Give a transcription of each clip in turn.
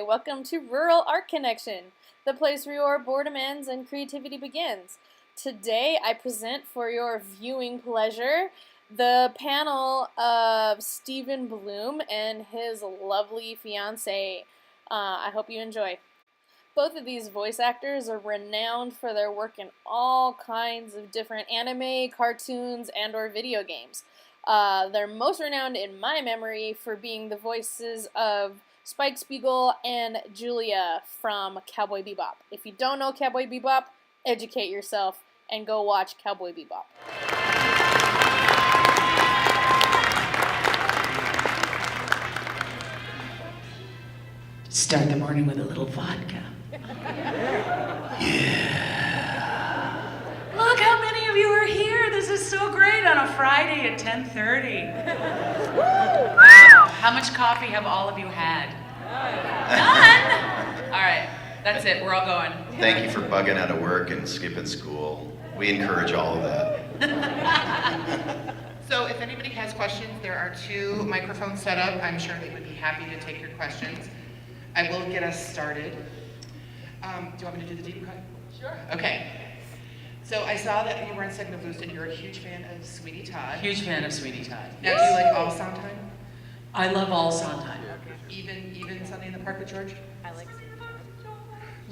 welcome to Rural Art Connection, the place where your boredom ends and creativity begins. Today I present for your viewing pleasure the panel of Stephen Blum and his lovely fiancée. I hope you enjoy. Both of these voice actors are renowned for their work in all kinds of different anime, cartoons, and or video games. They're most renowned in my memory for being the voices of Spike Spiegel and Julia from Cowboy Bebop. If you don't know Cowboy Bebop, educate yourself and go watch Cowboy Bebop. Start the morning with a little vodka. Yeah. Look how many of you are here. This is so great on a Friday at 10:30. Wow. How much coffee have all of you had? None? All right. That's it. We're all going. Thank you for bugging out of work and skipping school. We encourage all of that. So if anybody has questions, there are 2 microphones set up. I'm sure they would be happy to take your questions. I will get us started. Do you want me to do the deep cut? Sure. Okay. So I saw that you were on Second of Loose and you're a huge fan of Sweeney Todd. Huge fan of Sweeney Todd. Now, do you like all Sondheim? I love all Sondheim. Even Sunday in the Park with George? I like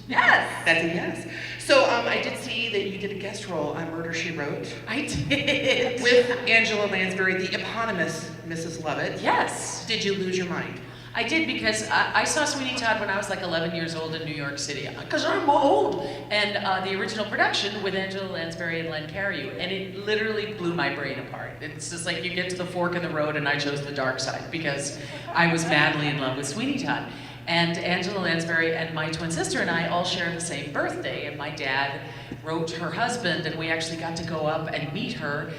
Yes! That's a yes. So I did see that you did a guest role on Murder, She Wrote. I did. With Angela Lansbury, the eponymous Mrs. Lovett. Yes. Did you lose your mind? I did because I saw Sweeney Todd when I was like 11 years old in New York City, because I'm old, and the original production with Angela Lansbury and Len Cariou, and it literally blew my brain apart. It's just like you get to the fork in the road and I chose the dark side because I was madly in love with Sweeney Todd. And Angela Lansbury and my twin sister and I all share the same birthday, and my dad wrote her husband, and we actually got to go up and meet her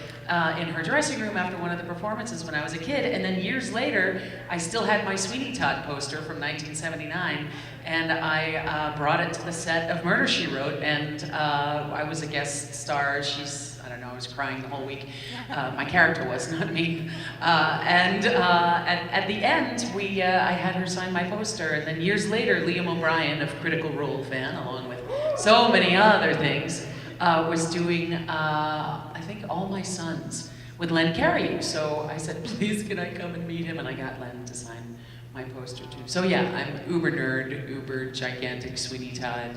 in her dressing room after one of the performances when I was a kid. And then years later, I still had my Sweeney Todd poster from 1979, and I brought it to the set of Murder, She Wrote, and I was a guest star. I don't know, I was crying the whole week. My character was, not me. And at the end, I had her sign my poster, and then years later, Liam O'Brien of Critical Role fan, along with so many other things, was doing, I think, All My Sons with Len Cariou. So I said, please can I come and meet him? And I got Len to sign my poster too. So yeah, I'm uber nerd, uber gigantic Sweeney Todd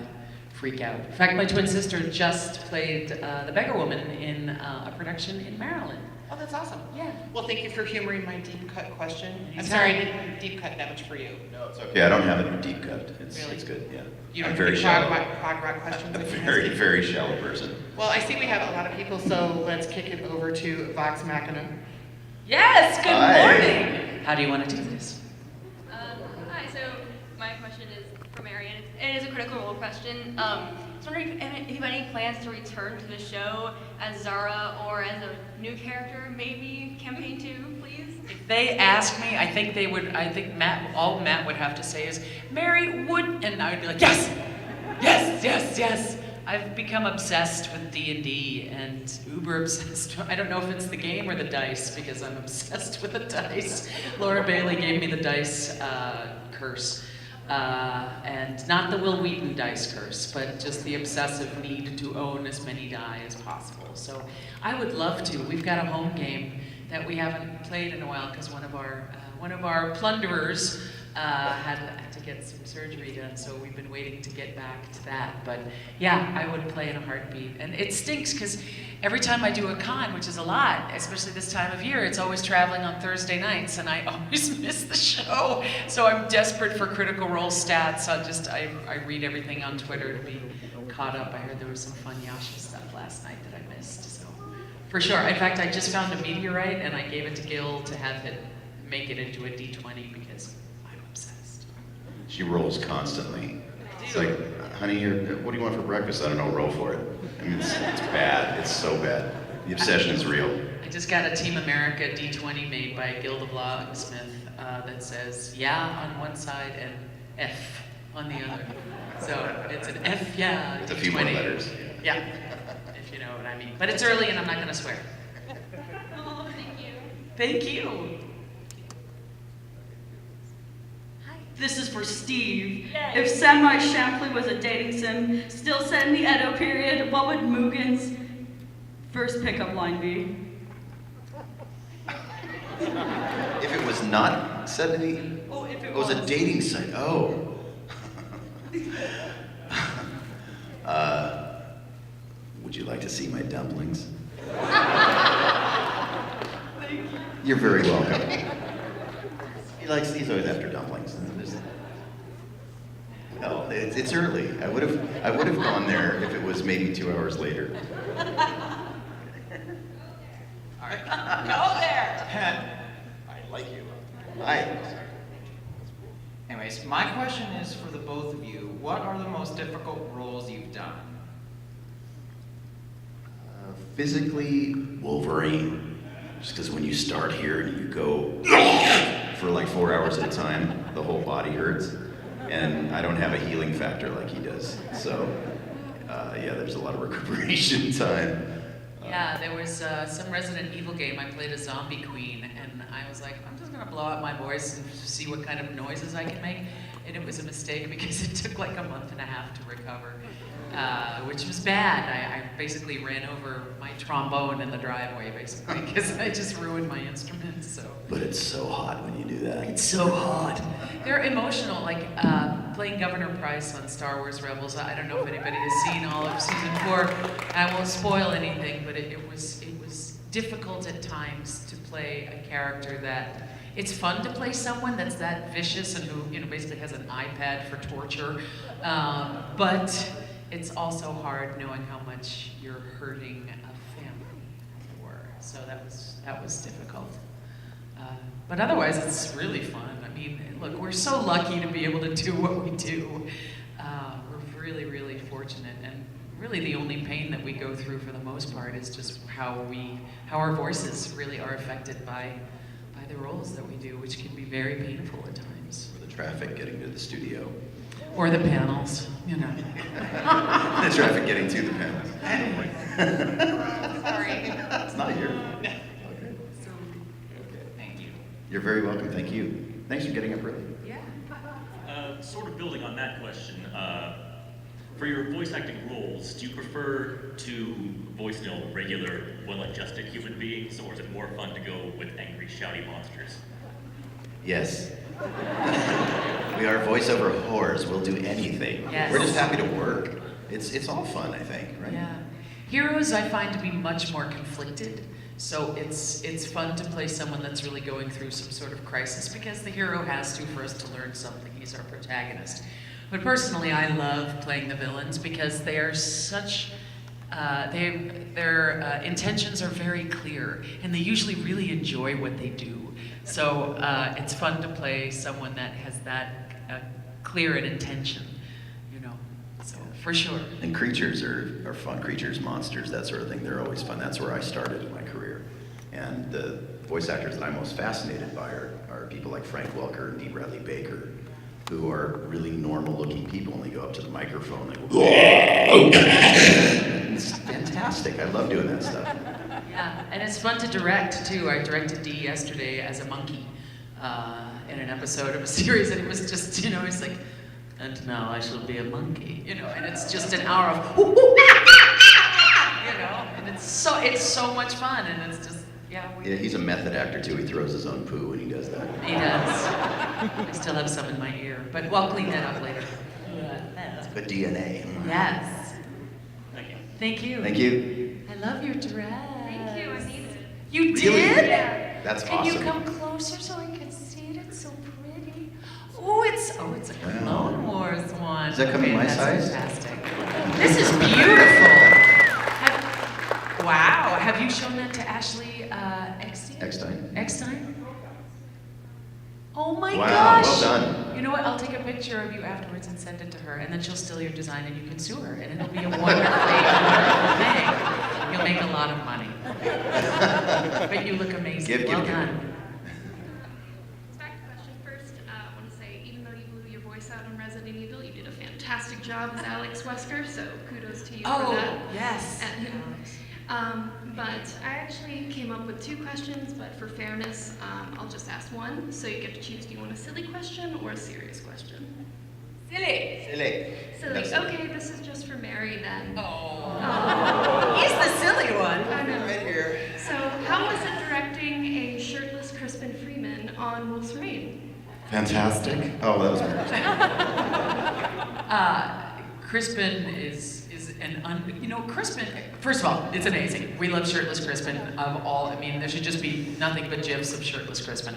freak out. In fact, my twin sister just played the beggar woman in a production in Maryland. Oh, that's awesome. Yeah. Well, thank you for humoring my deep cut question. I'm Anytime. sorry I didn't deep cut that much for you. No, it's okay. I don't have a deep cut. Really? It's good, yeah. You I'm don't very do shallow. prog rock questions? I'm a very shallow person. Well, I see we have a lot of people, so let's kick it over to Vox Machina. Yes, good Hi. morning. How do you want to do this? Hi, so my question is for Mary, and it is a Critical Role question. I was wondering if anybody plans to return to the show as Zara or as a new character, maybe Campaign 2, please? If they ask me, I think all Matt would have to say is, Mary would, and I would be like, yes, yes, yes, yes. I've become obsessed with D&D and uber obsessed. I don't know if it's the game or the dice, because I'm obsessed with the dice. Laura Bailey gave me the dice curse. And not the Will Wheaton dice curse, but just the obsessive need to own as many die as possible. So I would love to. We've got a home game that we haven't played in a while because one of our plunderers had to get some surgery done, so we've been waiting to get back to that. But yeah, I would play in a heartbeat. And it stinks because every time I do a con, which is a lot, especially this time of year, it's always traveling on Thursday nights, and I always miss the show. So I'm desperate for Critical Role stats. I read everything on Twitter to be caught up. I heard there was some fun Yasha stuff last night that I missed. So for sure. In fact, I just found a meteorite, and I gave it to Gil to have it make it into a D20 because I'm obsessed. She rolls constantly. It's like, honey, what do you want for breakfast? I don't know, roll for it. I mean, it's bad. It's so bad. The obsession is real. I just got a Team America D20 made by Guild of Locksmith that says, yeah on one side and F on the other. So it's an F, yeah, It's a D20. few more letters. Yeah, if you know what I mean. But it's early and I'm not going to swear. Oh, thank you. Thank you. Hi. This is for Steve. Yes. If Samurai Champloo was a dating sim, still set in the Edo period, what would Mugen's first pickup line be? If it was not set in the... Oh, if it was a dating site. Oh. Would you like to see my dumplings? You're very welcome. He's always after dumplings. No, it's early. I would have gone there if it was maybe 2 hours later. All right. Go there. I like you. Hi. Anyways, my question is for the both of you. What are the most difficult roles you've done? Physically, Wolverine. Just because when you start here and you go for like 4 hours at a time, the whole body hurts. And I don't have a healing factor like he does. So, yeah, there's a lot of recuperation time. Yeah, there was some Resident Evil game. I played a zombie queen, and I was like, I'm just gonna blow out my voice and see what kind of noises I can make. And it was a mistake because it took like a month and a half to recover, which was bad. I basically ran over my trombone in the driveway, basically, because I just ruined my instruments. So. But it's so hot when you do that. It's so hot. They're emotional, like playing Governor Price on Star Wars Rebels. I don't know if anybody has seen all of season 4. I won't spoil anything, but it was difficult at times to play a character that. It's fun to play someone that's that vicious and who basically has an iPad for torture, but it's also hard knowing how much you're hurting a family for. So that was difficult. But otherwise, it's really fun. I mean, look, we're so lucky to be able to do what we do. We're really, really fortunate, and really the only pain that we go through for the most part is just how our voices really are affected by the roles that we do, which can be very painful at times. Or the traffic getting to the studio. Or the panels, The traffic getting to the panels. Sorry. It's not your. Okay. Thank you. You're very welcome. Thank you. Thanks for getting up early. Yeah. Sort of building on that question, for your voice acting roles, do you prefer to voice, regular, well-adjusted human beings, or is it more fun to go with angry, shouty monsters? Yes. We are voiceover whores. We'll do anything. Yes. We're just happy to work. It's all fun, I think, right? Yeah. Heroes I find to be much more conflicted. So it's fun to play someone that's really going through some sort of crisis because the hero has to for us to learn something. He's our protagonist. But personally, I love playing the villains because they are such, their intentions are very clear, and they usually really enjoy what they do. So it's fun to play someone that has that clear an intention, so for sure. And creatures are fun. Creatures, monsters, that sort of thing. They're always fun. That's where I started in my career. And the voice actors that I'm most fascinated by are people like Frank Welker and D. Bradley Baker, who are really normal-looking people, and they go up to the microphone, they go, it's fantastic. I love doing that stuff. Yeah, and it's fun to direct, too. I directed Dee yesterday as a monkey in an episode of a series, and it was just, he's like, and now I shall be a monkey, and it's just an hour of, and it's so much fun, and it's just, yeah, he's a method actor, too. He throws his own poo when he does that. He does. I still have some in my ear, but we'll clean that up later. But DNA. Yes. Thank you. Thank you. Thank you. I love your dress. Thank you, I need it. You Really? did? Yeah. That's Can awesome. you come closer so I can see it? It's so pretty. Oh, it's a Clone Wars one. Is that coming my that's size? Fantastic. This is beautiful. Wow. Have you shown that to Ashley Eckstein? Eckstein? Oh my Wow, gosh. well done. You know what? I'll take a picture of you afterwards and send it to her, and then she'll steal your design and you can sue her, and it'll be a wonderful thing. You'll make a lot of money. But you look amazing. Well done. Back question first. I want to say, even though you blew your voice out on Resident Evil, you did a fantastic job as Alex Wesker, so kudos to you for that. Yes. And, But I actually came up with 2 questions, but for fairness, I'll just ask one. So you get to choose, do you want a silly question or a serious question? Silly. Silly. Silly. That's silly. Okay, this is just for Mary then. He's the silly one. I know. Right here. So how was it directing a shirtless Crispin Freeman on Wolf's Rain? Fantastic. Oh, that was great. Crispin is Crispin, first of all, it's amazing. We love shirtless Crispin of all, I mean, there should just be nothing but gifs of shirtless Crispin.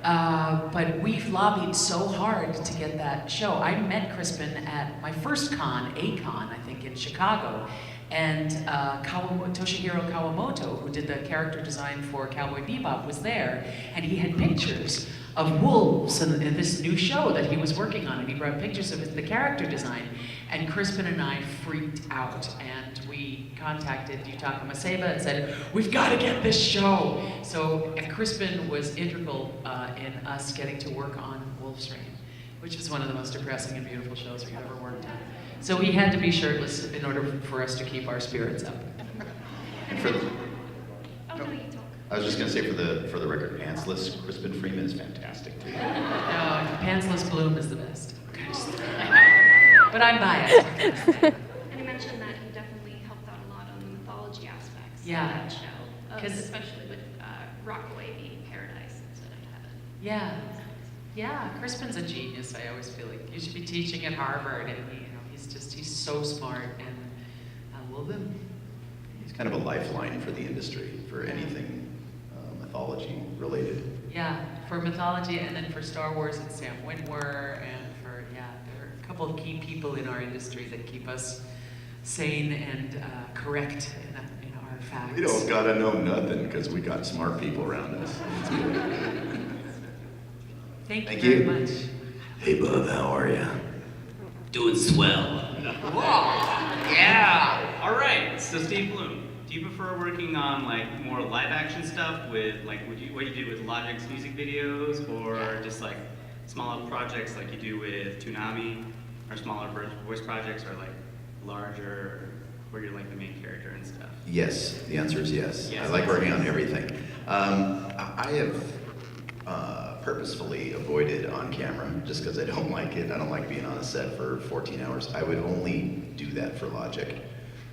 But we've lobbied so hard to get that show. I met Crispin at my first con, A-Con, I think, in Chicago. And Toshihiro Kawamoto, who did the character design for Cowboy Bebop, was there. And he had pictures of wolves in this new show that he was working on. And he brought pictures of the character design. And Crispin and I freaked out. And we contacted Yutaka Maseba and said, we've got to get this show. So Crispin was integral in us getting to work on Wolf's Rain, which is one of the most depressing and beautiful shows we've ever worked on. So he had to be shirtless in order for us to keep our spirits up. And for the, Oh, no, you talk. I was just going to say for the record, pantsless Crispin Freeman is fantastic too. No, pantsless Bloom is the best. But I'm biased. And you mentioned that you definitely helped out a lot on the mythology aspects Yeah. of that show, 'Cause- especially with Rockaway being paradise instead of heaven. Yeah, Crispin's a genius. I always feel like you should be teaching at Harvard, and he's so smart, and I love him. He's kind of a lifeline for the industry, for anything mythology related. Yeah, for mythology, and then for Star Wars, it's Sam Witwer, and there are a couple of key people in our industry that keep us sane and correct in our facts. We don't gotta know nothing because we got smart people around us. Thank Thank you you. very much. Hey, Bub, how are you? Doing swell. Yeah! Alright, so Steve Blum, do you prefer working on like more live action stuff with like what you do with Logic's music videos, or just like smaller projects like you do with Toonami, or smaller voice projects, or like larger where you're like the main character and stuff? Yes, the answer is yes. Yes. I like working on everything. I have purposefully avoided on camera just because I don't like it. I don't like being on a set for 14 hours. I would only do that for Logic.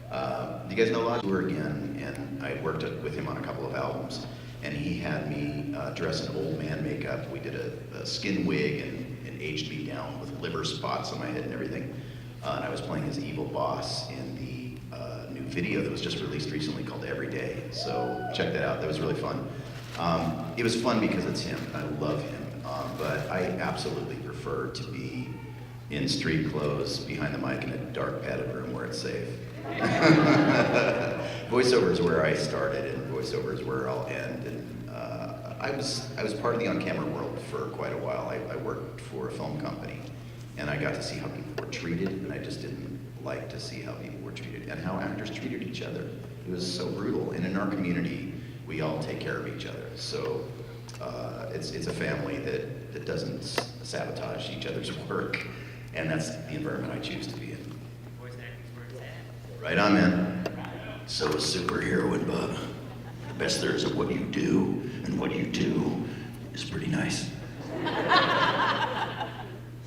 Do you guys know Logic? We were again, and I worked with him on a couple of albums, and he had me dress in old man makeup. We did a skin wig and aged me down with liver spots on my head and everything. And I was playing his evil boss in the new video that was just released recently called Every Day. So check that out. That was really fun. It was fun because it's him, and I love him, but I absolutely prefer to be in street clothes, behind the mic in a dark padded room where it's safe. Voiceover is where I started, and voiceover is where I'll end. And I was part of the on-camera world for quite a while. I worked for a film company, and I got to see how people were treated, and I just didn't like to see how people were treated and how actors treated each other. It was so brutal, and in our community, we all take care of each other. So it's a family that doesn't sabotage each other's work, and that's the environment I choose to be in. Voice acting's where it's at. Right on, man. So a superheroine, Bub. The best there is of what you do, and what you do is pretty nice.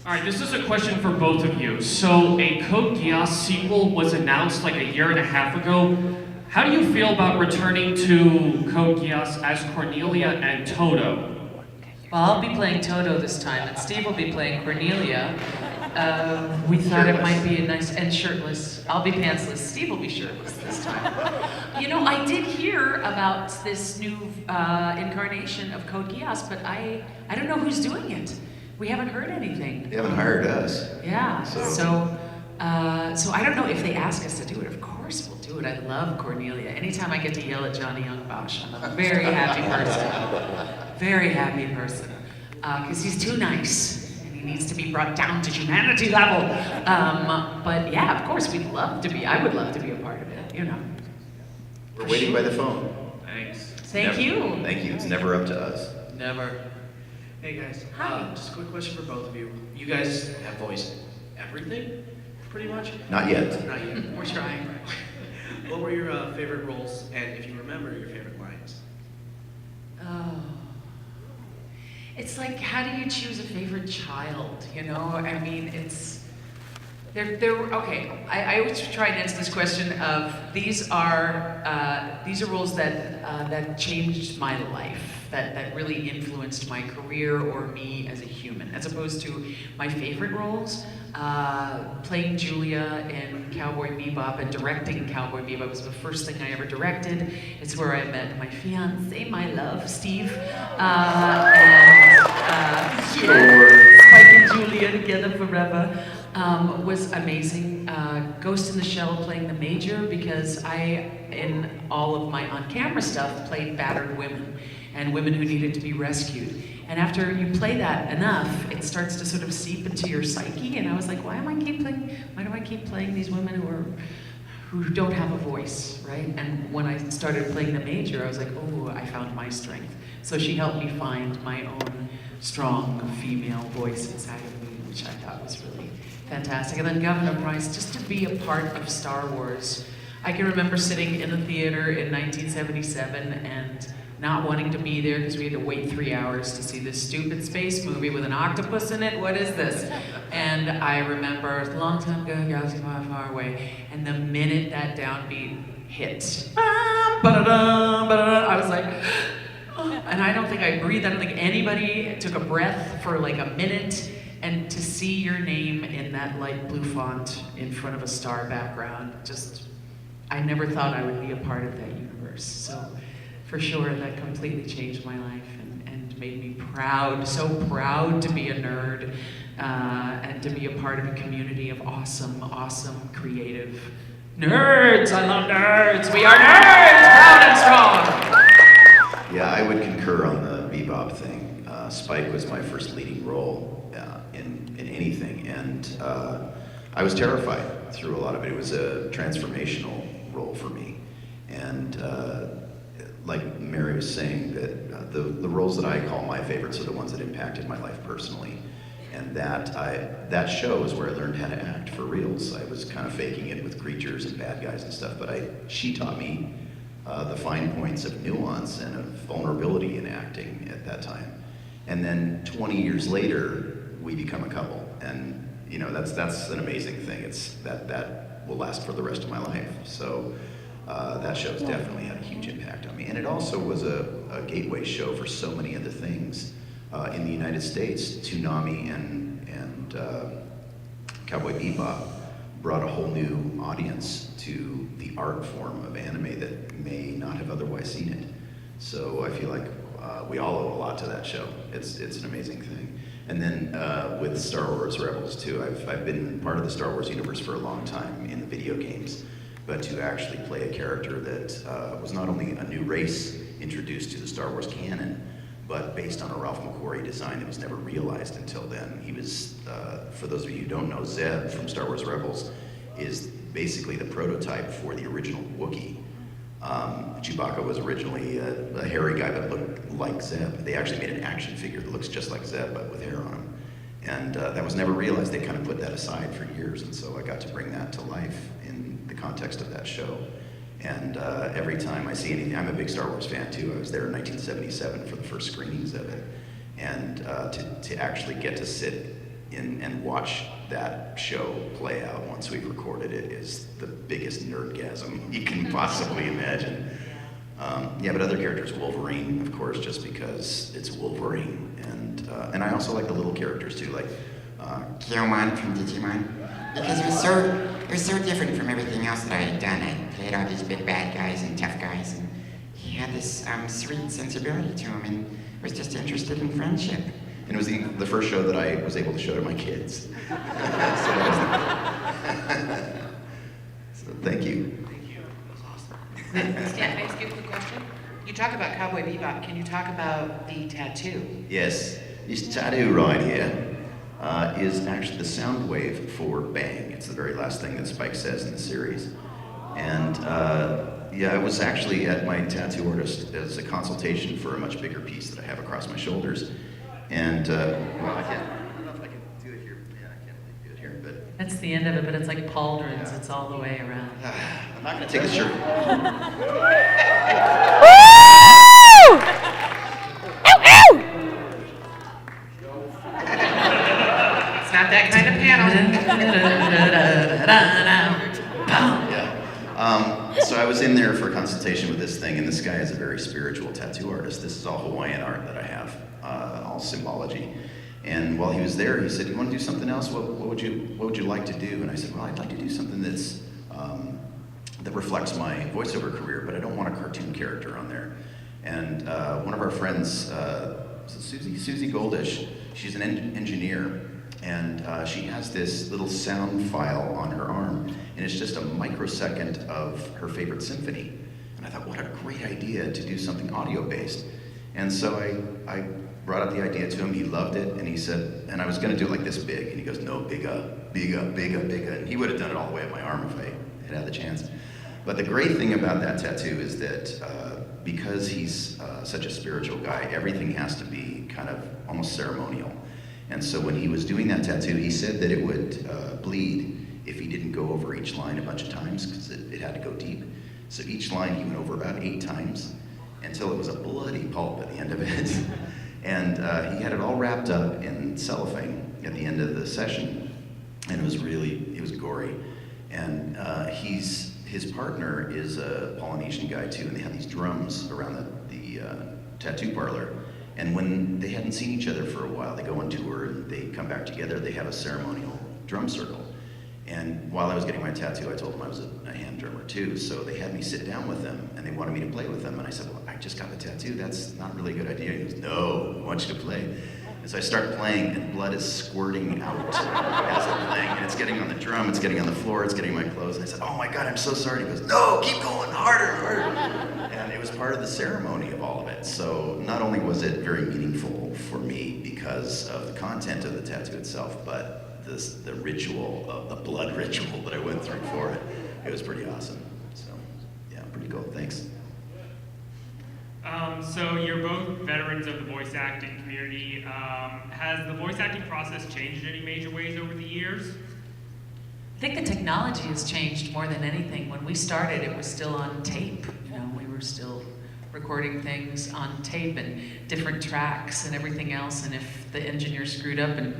All right, this is a question for both of you. So a Code Geass sequel was announced like a year and a half ago. How do you feel about returning to Code Geass as Cornelia and Toto? Well, I'll be playing Toto this time, and Steve will be playing Cornelia. We thought it might be a nice, and shirtless. I'll be pantsless. Steve will be shirtless this time. You know, I did hear about this new incarnation of Code Geass, but I don't know who's doing it. We haven't heard anything. They haven't hired us. Yeah, so I don't know if they ask us to do it. Of course we'll do it. I love Cornelia. Anytime I get to yell at Johnny Young Bosch, I'm a very happy person. Very happy person. Because he's too nice. And he needs to be brought down to humanity level. But yeah, of course we'd love to be. I would love to be a part of it, you know. We're waiting by the phone. Thanks. Thank you. Thank you. It's never up to us. Never. Hey guys, Hi. just a quick question for both of you. You guys have voiced everything, pretty much? Not yet. Not yet. We're trying. What were your favorite roles, and if you remember your favorite lines? Oh. It's like, how do you choose a favorite child, you know? I mean, it's, okay, I always try and answer this question of, these are roles that changed my life, that really influenced my career or me as a human, as opposed to my favorite roles. Playing Julia in Cowboy Bebop and directing Cowboy Bebop was the first thing I ever directed. It's where I met my fiance, my love, Steve. Spike and Julia together forever was amazing. Ghost in the Shell playing the Major, because I, in all of my on-camera stuff, played battered women and women who needed to be rescued. And after you play that enough, it starts to sort of seep into your psyche. And I was like, why do I keep playing these women who don't have a voice, right? And when I started playing the Major, I was like, oh, I found my strength. So she helped me find my own strong female voice inside of me, which I thought was really fantastic. And then Governor Price, just to be a part of Star Wars. I can remember sitting in the theater in 1977 and not wanting to be there because we had to wait 3 hours to see this stupid space movie with an octopus in it. What is this? And I remember a long time ago, galaxy far, far away, and the minute that downbeat hit, I was like, and I don't think I breathed. I don't think anybody took a breath for like a minute. And to see your name in that light blue font in front of a star background, just, I never thought I would be a part of that universe. So for sure, that completely changed my life and made me proud, so proud to be a nerd and to be a part of a community of awesome, awesome, creative nerds. I love nerds. We are nerds, proud and strong. Yeah, I would concur on the Bebop thing. Spike was my first leading role in anything, and I was terrified through a lot of it. It was a transformational role for me, and like Mary was saying, that the roles that I call my favorites are the ones that impacted my life personally, and that show is where I learned how to act for reals. I was kind of faking it with creatures and bad guys and stuff, but she taught me the fine points of nuance and of vulnerability in acting at that time. And then 20 years later, we become a couple, and you know that's an amazing thing. It's that will last for the rest of my life. So that show's definitely had a huge impact on me, and it also was a gateway show for so many other things in the United States. Toonami and Cowboy Bebop brought a whole new audience to the art form of anime that may not have otherwise seen it. So I feel like we all owe a lot to that show. It's an amazing thing. And then with Star Wars Rebels too, I've been part of the Star Wars universe for a long time in the video games, but to actually play a character that was not only a new race introduced to the Star Wars canon, but based on a Ralph McQuarrie design that was never realized until then. He was, for those of you who don't know, Zeb from Star Wars Rebels is basically the prototype for the original Wookiee. Chewbacca was originally a hairy guy that looked like Zeb. They actually made an action figure that looks just like Zeb, but with hair on him. And that was never realized. They kind of put that aside for years, and so I got to bring that to life in the context of that show. And every time I see anything, I'm a big Star Wars fan too. I was there in 1977 for the first screenings of it. And to actually get to sit in and watch that show play out once we've recorded it is the biggest nerdgasm you can possibly imagine. Yeah, but other characters, Wolverine, of course, just because it's Wolverine. And I also like the little characters too, like Killmon from Digimon, because it was so different from everything else that I had done. I played all these big bad guys and tough guys, and he had this sweet sensibility to him, and was just interested in friendship. And it was the first show that I was able to show to my kids. So thank you. Thank you. That was awesome. Stan, may I ask you a quick question? You talk about Cowboy Bebop. Can you talk about the tattoo? Yes, this tattoo right here is actually the sound wave for bang. It's the very last thing that Spike says in the series. And yeah, I was actually at my tattoo artist as a consultation for a much bigger piece that I have across my shoulders. And, well, I don't know if I can do it here. Yeah, I can't really do it here, but That's the end of it, but it's like pauldrons. It's all the way around. I'm not going to take the shirt. It's not that kind of panel. So I was in there for a consultation with this thing, and this guy is a very spiritual tattoo artist. This is all Hawaiian art that I have, all symbology. And while he was there, he said, "You want to do something else? What would you like to do?" And I said, "Well, I'd like to do something that's that reflects my voiceover career, but I don't want a cartoon character on there." And one of our friends, Susie Goldish, she's an engineer, and she has this little sound file on her arm, and it's just a microsecond of her favorite symphony. And I thought, what a great idea to do something audio-based. And so I brought up the idea to him, he loved it, and he said, and I was gonna do it like this big, and he goes, "No, bigger, bigger, bigger, bigger." And he would have done it all the way up my arm if I had had the chance. But the great thing about that tattoo is that because he's such a spiritual guy, everything has to be kind of almost ceremonial. And so when he was doing that tattoo, he said that it would bleed if he didn't go over each line a bunch of times, because it had to go deep. So each line he went over about 8 times until it was a bloody pulp at the end of it. And he had it all wrapped up in cellophane at the end of the session, and it was gory. And his partner is a Polynesian guy too, and they have these drums around the tattoo parlor. And when they hadn't seen each other for a while, they go on tour and they come back together, they have a ceremonial drum circle. And while I was getting my tattoo, I told them I was a hand drummer too, so they had me sit down with them, and they wanted me to play with them. And I said, "Well, I just got the tattoo, that's not really a good idea." And he goes, "No, I want you to play." And so I start playing, and blood is squirting out as I'm playing, and it's getting on the drum, it's getting on the floor, it's getting on my clothes. And I said, "Oh my God, I'm so sorry." He goes, "No, keep going, harder, harder." And it was part of the ceremony of all of it. So not only was it very meaningful for me because of the content of the tattoo itself, but the ritual of the blood ritual that I went through for it. It was pretty awesome. So yeah, pretty cool. Thanks. So you're both veterans of the voice acting community. Has the voice acting process changed in any major ways over the years? I think the technology has changed more than anything. When we started, it was still on tape. We were still recording things on tape and different tracks and everything else. And if the engineer screwed up and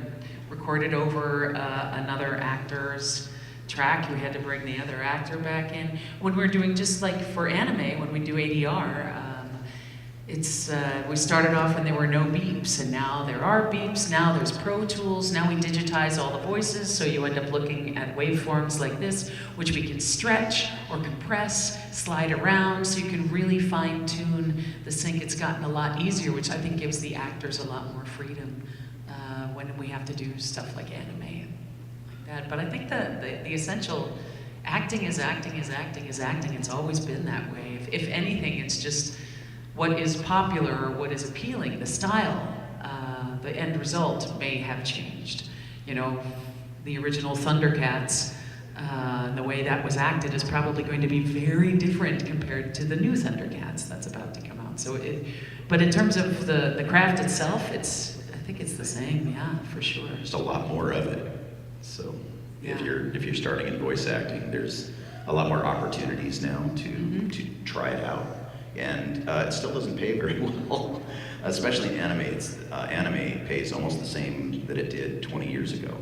recorded over another actor's track, we had to bring the other actor back in. When we're doing, just like for anime, when we do ADR, we started off when there were no beeps, and now there are beeps, now there's Pro Tools, now we digitize all the voices, so you end up looking at waveforms like this, which we can stretch or compress, slide around, so you can really fine-tune the sync. It's gotten a lot easier, which I think gives the actors a lot more freedom when we have to do stuff like anime and like that. But I think the essential, acting is acting is acting is acting. It's always been that way. If anything, it's just what is popular or what is appealing, the style, the end result may have changed. The original Thundercats, the way that was acted is probably going to be very different compared to the new Thundercats that's about to come out. But in terms of the craft itself, I think it's the same, yeah, for sure. Just a lot more of it. So if you're starting in voice acting, there's a lot more opportunities now to try it out. And it still doesn't pay very well, especially in anime. Anime pays almost the same that it did 20 years ago.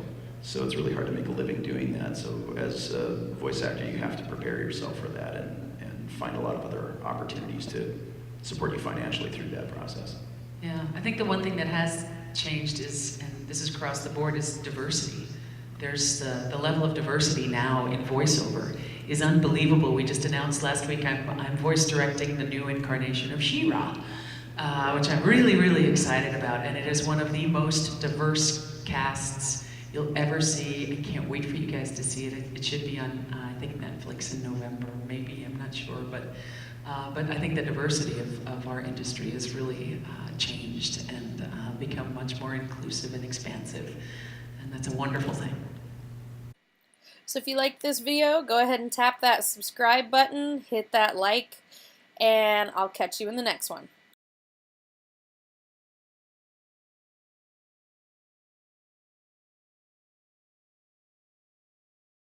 So it's really hard to make a living doing that. So as a voice actor, you have to prepare yourself for that and find a lot of other opportunities to support you financially through that process. Yeah, I think the one thing that has changed is, and this is across the board, is diversity. There's the level of diversity now in voiceover is unbelievable. We just announced last week I'm voice directing the new incarnation of She-Ra, which I'm really, really excited about, and it is one of the most diverse casts you'll ever see. I can't wait for you guys to see it. It should be on, I think, Netflix in November, maybe, I'm not sure, but I think the diversity of our industry has really changed and become much more inclusive and expansive, and that's a wonderful thing. So if you liked this video, go ahead and tap that subscribe button, hit that like, and I'll catch you in the next one.